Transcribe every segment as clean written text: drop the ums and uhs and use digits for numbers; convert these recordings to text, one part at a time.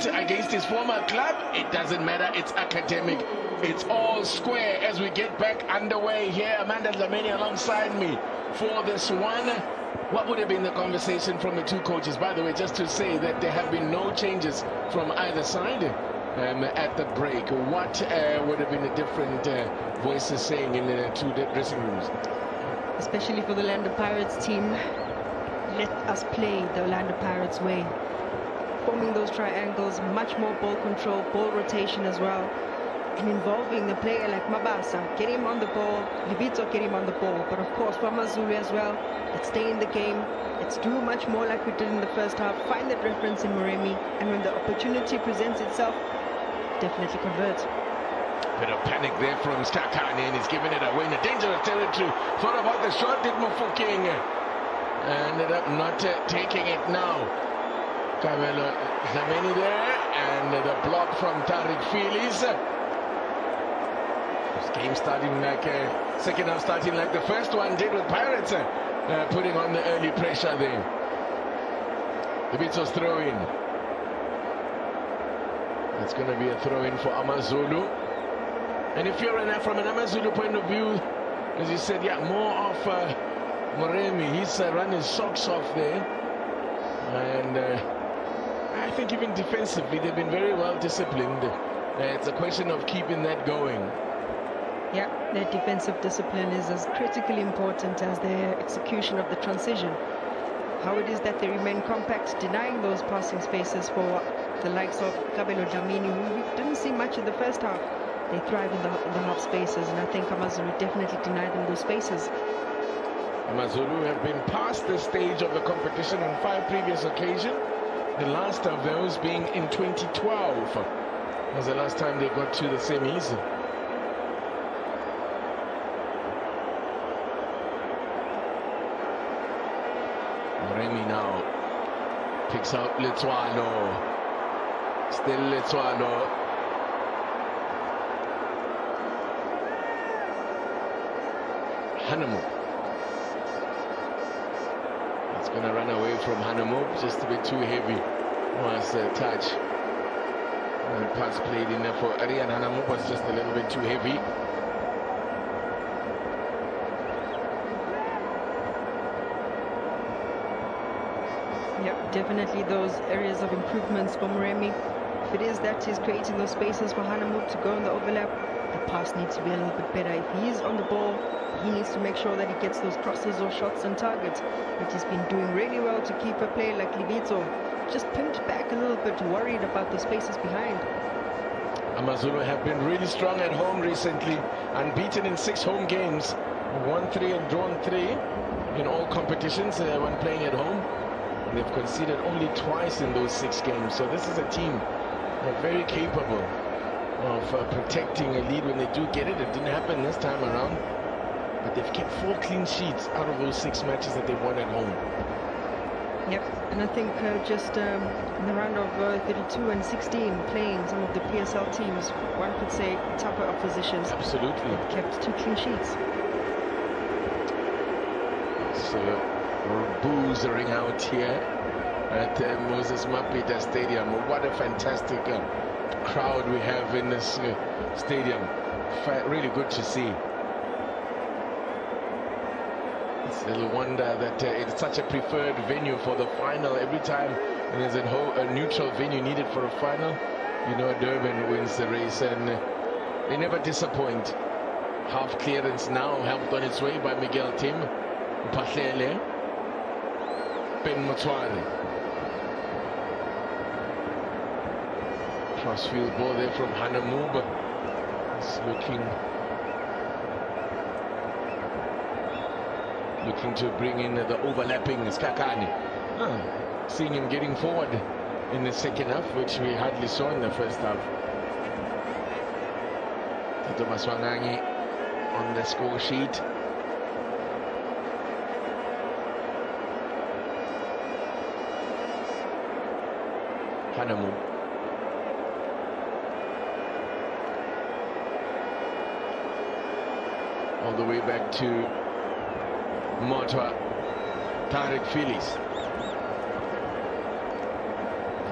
fight against his former club. It doesn't matter, it's academic. It's all square as we get back underway here. Amanda Dlamini alongside me for this one. What would have been the conversation from the two coaches? By the way, just to say that there have been no changes from either side at the break. What would have been the different voices saying in the two dressing rooms? Especially for the Orlando Pirates team, let us play the Orlando Pirates way. Forming those triangles, much more ball control, ball rotation as well, and involving the player like Mabasa. Get him on the ball, Libito get him on the ball. But of course, for Amazulu as well, let's stay in the game. Let's do much more like we did in the first half. Find that reference in Moremi, and when the opportunity presents itself, definitely convert. Bit of panic there from Skakani, and he's giving it away in a dangerous territory. Thought about the shot, did Mufokeng. Ended up not taking it now. Kamelo Dlamini there, and the block from Tariq Filis. This game starting like second half starting like the first one did with Pirates, putting on the early pressure there. The Bito's throw in. It's going to be a throw in for Amazulu. And if you're from an Amazulu point of view, as you said, yeah, more of Moremi. He's run his socks off there. And I think even defensively, they've been very well disciplined. It's a question of keeping that going. Yeah, their defensive discipline is as critically important as their execution of the transition. How it is that they remain compact, denying those passing spaces for the likes of Kabelo Dlamini, who we didn't see much in the first half. They thrive in the half spaces, and I think Amazulu definitely denied them those spaces. Amazulu have been past this stage of the competition on 5 previous occasions. The last of those being in 2012. That was the last time they got to the semis. Moremi now picks out Letswalo. Still Letswalo. Hanamu. It's going to run away from Hanamu, just a bit too heavy. Was a touch. And the pass played in there for Arian Hanamu was just a little bit too heavy. Yep, definitely those areas of improvements for Moremi. If it is that he's creating those spaces for Hanamu to go in the overlap, the pass needs to be a little bit better. If he is on the ball, he needs to make sure that he gets those crosses or shots on target, which he's been doing really well to keep a player like Libito just pinned back a little bit, worried about the spaces behind. Amazulu have been really strong at home recently, unbeaten in 6 home games, won 3 and drawn 3 in all competitions when playing at home. And they've conceded only twice in those 6 games. So this is a team very capable of protecting a lead when they do get it. It didn't happen this time around, but they've kept 4 clean sheets out of those 6 matches that they've won at home. Yep, and I think just in the round of 32 and 16, playing some of the PSL teams, one could say tougher oppositions. Absolutely. They've kept 2 clean sheets. So boozering out here at Moses Mapita Stadium. What a fantastic crowd we have in this stadium. Really good to see. It's a little wonder that it's such a preferred venue for the final. Every time there's a neutral venue needed for a final, you know, Durban wins the race, and they never disappoint. Half clearance now helped on its way by Miguel Tim, Pahlele, Ben Motwari. Crossfield ball there from Hanamu. It's looking to bring in the overlapping Skakani. Seeing him getting forward in the second half, which we hardly saw in the first half. Tito Maswangangi on the score sheet. Hanamu. All the way back to Motwa, Tariq Filis.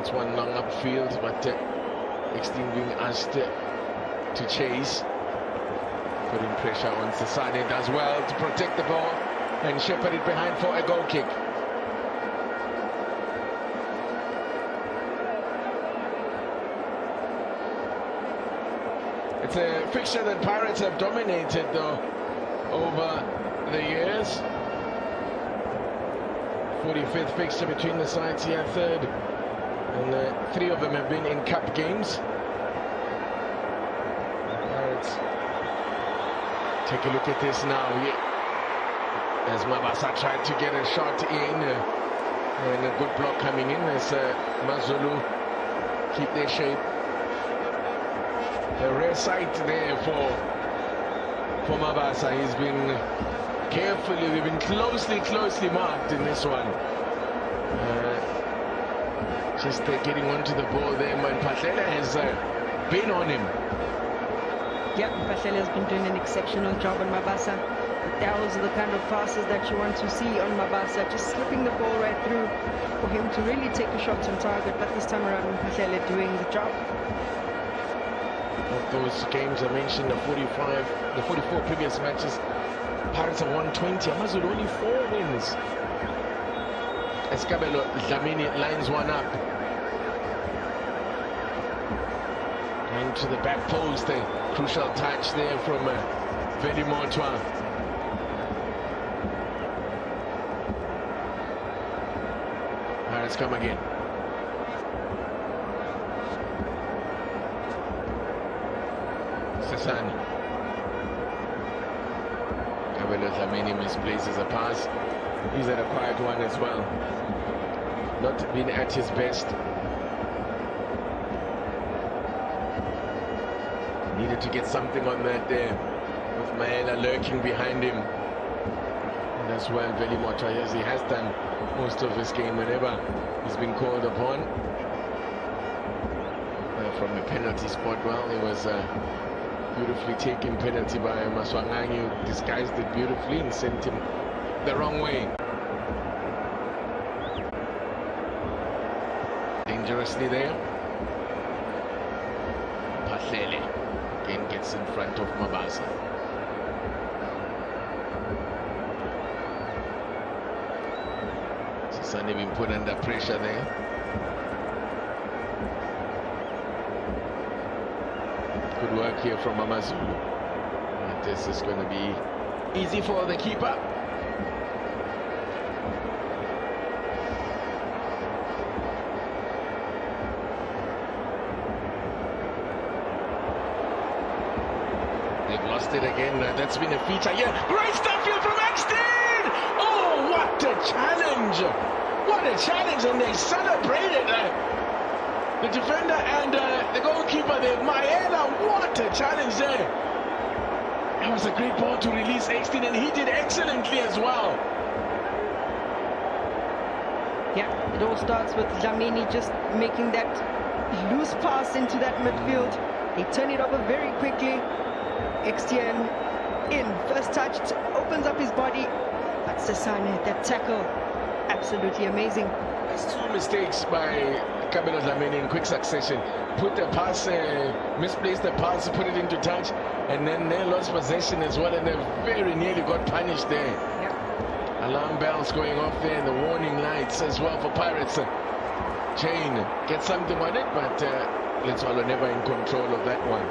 It's one long upfield, but Extine being asked to chase. Putting pressure on Sasane, does well to protect the ball and shepherd it behind for a goal kick. It's a fixture that Pirates have dominated though over the years. 45th fixture between the sides here, third, and 3 of them have been in cup games. Pirates take a look at this now. As Mabasa tried to get a shot in, and a good block coming in as Amazulu keep their shape. A rare sight there for Mabasa. He's been carefully, we've been closely marked in this one. Just getting onto the ball there, man. Patlele has been on him. Yep, Patlele has been doing an exceptional job on Mabasa. Those are the kind of passes that you want to see on Mabasa, just slipping the ball right through for him to really take a shot on target. But this time around, Patlele doing the job. Of those games I mentioned, the 44 previous matches, Pirates have won 20. Amazulu only 4 wins. As Kabelo Dlamini lines one up. Into the back post, a crucial touch there from Veli Motwa. Pirates come again. Sasani. Kabelo Dlamini misplaces a pass. He's at a quiet one as well. Not been at his best. Needed to get something on that there, with Maela lurking behind him. And as well, Veli Motwa, as he has done most of his game whenever he's been called upon. From the penalty spot, well, it was beautifully taken penalty by Maswangangi, who disguised it beautifully and sent him the wrong way. Dangerously there. Patlele again gets in front of Mabasa. Sasani been put under pressure there. Good work here from Amazulu. And this is going to be easy for the keeper. They've lost it again. That's been a feature here. Great stuff here from Extine! Oh, what a challenge! What a challenge! And they celebrated the defender and the goalkeeper there. Maela, what a challenge there! That was a great ball to release Extine, and he did excellently as well. Yeah, it all starts with Dlamini just making that loose pass into that midfield. They turn it over very quickly. Extine in, first touch, opens up his body. But Sasane, that tackle, absolutely amazing. There's 2 mistakes by Kabelo Dlamini in quick succession. Put the pass, misplaced the pass, put it into touch, and then they lost possession as well, and they very nearly got punished there. Yep. Alarm bells going off there, and the warning lights as well for Pirates. Chain gets something on it, but Letswalo never in control of that one.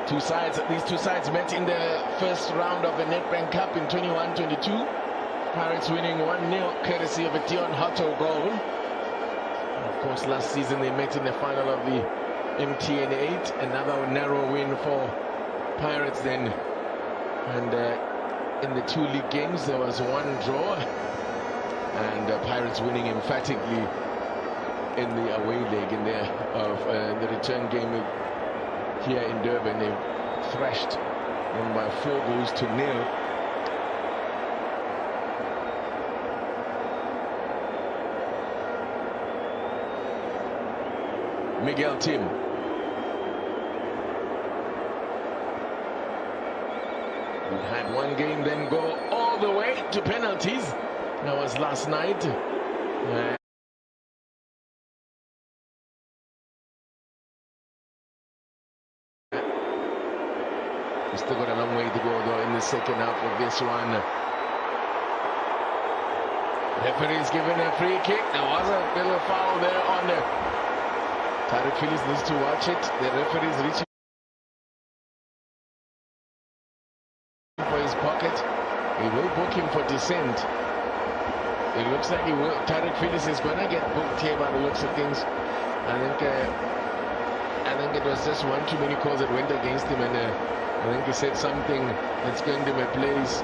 These two sides met in the first round of the NedBank Cup in 21-22. Pirates winning 1-0 courtesy of a Dion Hotto goal. Of course, last season they met in the final of the MTN 8. Another narrow win for Pirates then. And in the 2 league games there was 1 draw. And Pirates winning emphatically in the away leg in the return game here in Durban. They thrashed them by 4 goals to 0. Miguel Tim. We've had 1 game then go all the way to penalties. That was last night. We've still got a long way to go though in the second half of this one. Referee's given a free kick. There was a little foul there on the Tariq Phillips needs to watch it. The referee's reaching for his pocket. He will book him for dissent. It looks like Tariq Phillips is going to get booked here by the looks of things. I think it was just one too many calls that went against him, and I think he said something that's going to be place.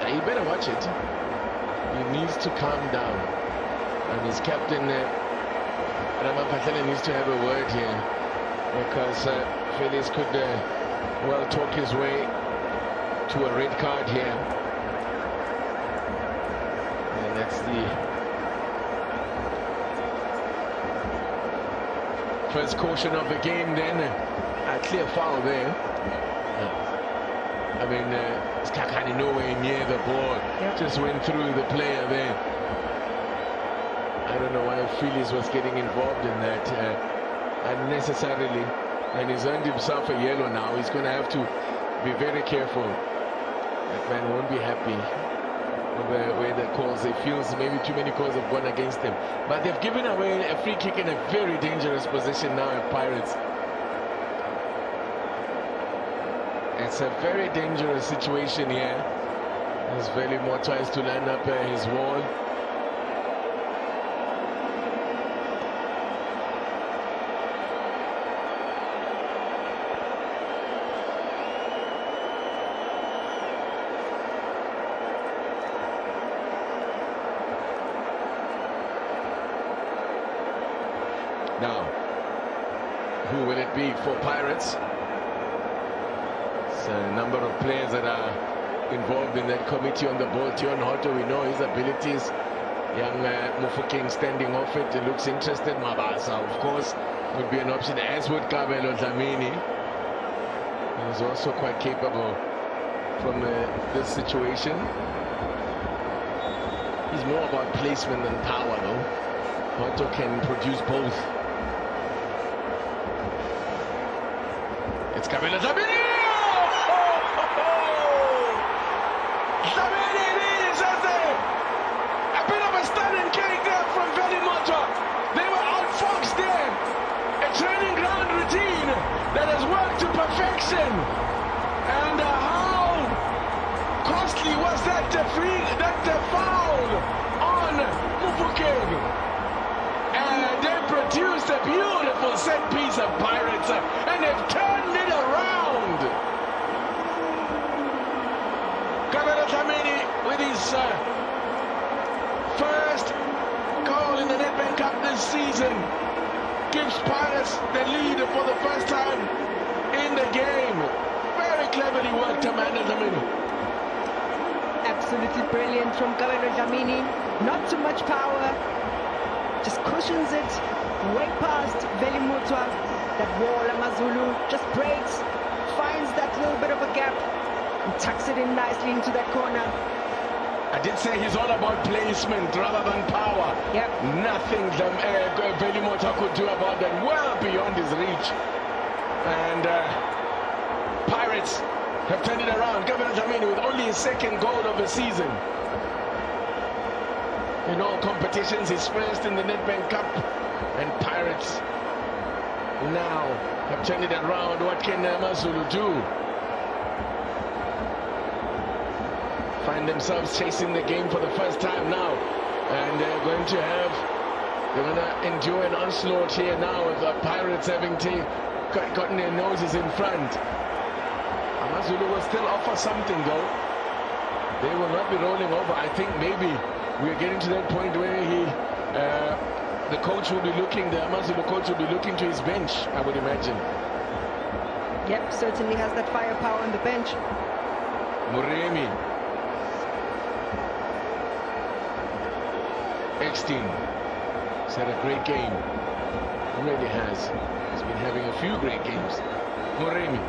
You better watch it. He needs to calm down, and his captain Ramaphosa needs to have a word here, because Phillips could well talk his way to a red card here. And that's the first caution of the game then. A clear foul there. I mean, Skakani nowhere near the ball. Yep. Just went through the player there. I don't know why Phillips was getting involved in that unnecessarily. And he's earned himself a yellow now. He's going to have to be very careful. That man won't be happy with the way the calls. He feels maybe too many calls have gone against him. But they've given away a free kick in a very dangerous position now at Pirates. It's a very dangerous situation here as Velimo tries to line up his wall. Now, who will it be for Pirates? A number of players that are involved in that committee on the ball. Tion Hotto, we know his abilities. Young Mufokeng standing off it. It looks interested. Mabasa, of course, would be an option, as would Kabelo Dlamini. He's also quite capable from this situation. He's more about placement than power, though. Hotto can produce both. It's Kabelo Dlamini! That has worked to perfection, and how costly was that foul on Mufokeng? And they produced a beautiful set piece of Pirates, and they've turned it around. Kabelo Dlamini with his first goal in the NedBank Cup this season gives Pirates the lead for the first time in the game. Very cleverly worked, Amanda Dlamini. Absolutely brilliant from Kabelo Dlamini. Not too much power, just cushions it way past Velimutwa. That wall, Amazulu just breaks, finds that little bit of a gap, and tucks it in nicely into that corner. I did say he's all about placement rather than power. Yep. Nothing Velimota could do about that, well beyond his reach. And Pirates have turned it around. Kabelo Dlamini with only his second goal of the season. In all competitions, he's first in the NedBank Cup. And Pirates now have turned it around. What can Amazulu do? Find themselves chasing the game for the first time now, and they're going to endure an onslaught here now with the Pirates having gotten their noses in front. Amazulu will still offer something though. They will not be rolling over. I think maybe we're getting to that point where the coach will be looking, the Amazulu coach will be looking to his bench, I would imagine. Yep, certainly has that firepower on the bench. Muremi. Eckstein has had a great game. He really has. He's been having a few great games. Muremi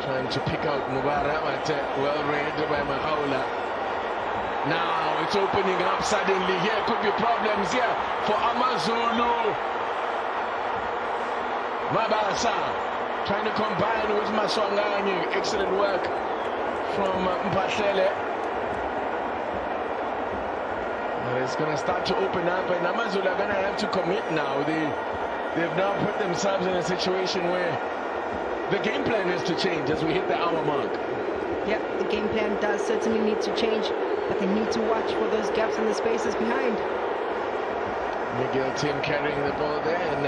trying to pick out Mubara, but well read by Mahaula. Now it's opening up suddenly. Here could be problems here for Amazulu. Mabasa trying to combine with Maswangani. Excellent work from Mpahlele. It's going to start to open up, and Amazulu are going to have to commit now. They've now put themselves in a situation where the game plan has to change as we hit the hour mark. Yeah, the game plan does certainly need to change, but they need to watch for those gaps and the spaces behind. Miguel Tim carrying the ball there and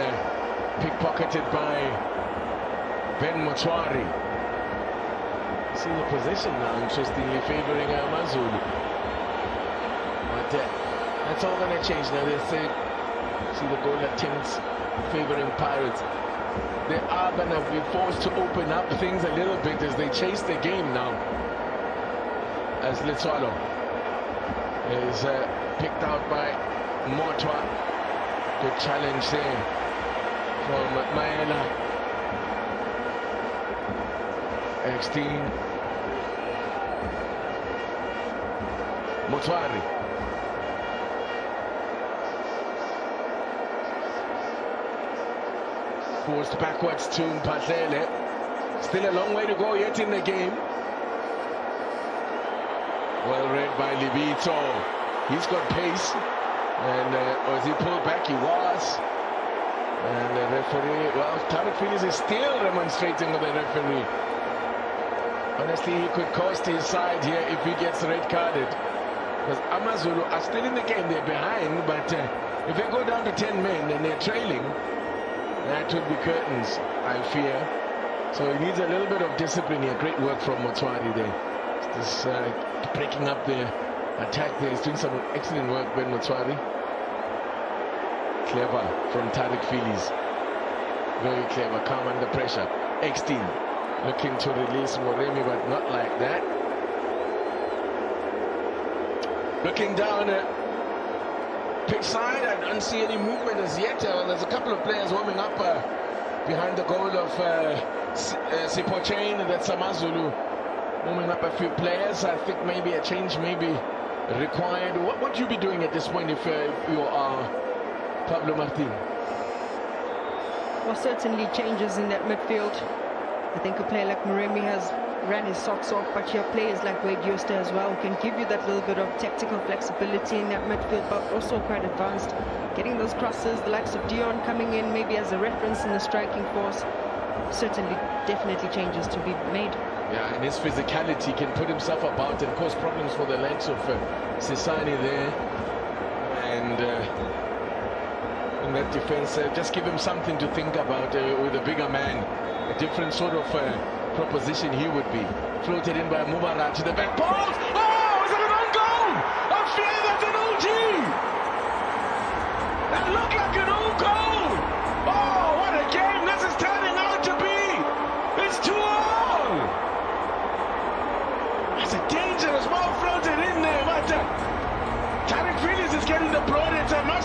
pickpocketed by Ben Mochwari. See the position now, interestingly favoring Amazulu. But that's all going to change now. They say, see the goal attempts favoring Pirates. They are going to be forced to open up things a little bit as they chase the game now. As Letswalo is picked out by Motwa. Good challenge there from Maela. X-team. Motwari. Forced backwards to Mpahlele. Still a long way to go yet in the game. Well read by Libito. He's got pace. And was he pulled back? He was. And the referee, well, Tariq Phillips is still demonstrating with the referee. Honestly, he could cost his side here if he gets red carded. Because Amazulu are still in the game. They're behind, but if they go down to 10 men and they're trailing, that would be curtains, I fear. So he needs a little bit of discipline here. Great work from Mochwari there. Just breaking up the attack there. He's doing some excellent work, Ben Mochwari. Clever from Tariq Phillips. Very clever, calm under pressure. X-team looking to release Moremi, but not like that. Looking down at pitch side, I don't see any movement as yet. There's a couple of players warming up behind the goal of Sipochain, and that's Amazulu warming up a few players. I think maybe a change may be required. What would you be doing at this point if you are Pablo Martin? Well, certainly changes in that midfield. I think a player like Moremi has ran his socks off, but you have players like Wade Yoster as well who can give you that little bit of tactical flexibility in that midfield, but also quite advanced. Getting those crosses, the likes of Dion coming in maybe as a reference in the striking force. Certainly, definitely changes to be made. Yeah, and his physicality can put himself about and cause problems for the likes of Sisani there. And in that defense, just give him something to think about with a bigger man. A different sort of proposition he would be. Floated in by Mubarak to the back post. Oh, is it an own goal? I fear that's an OG. That looked like an own goal. Oh, what a game this is turning out to be. It's 2-all. That's a dangerous ball floated in there, but Tariq Phillips is getting the broad. It's a much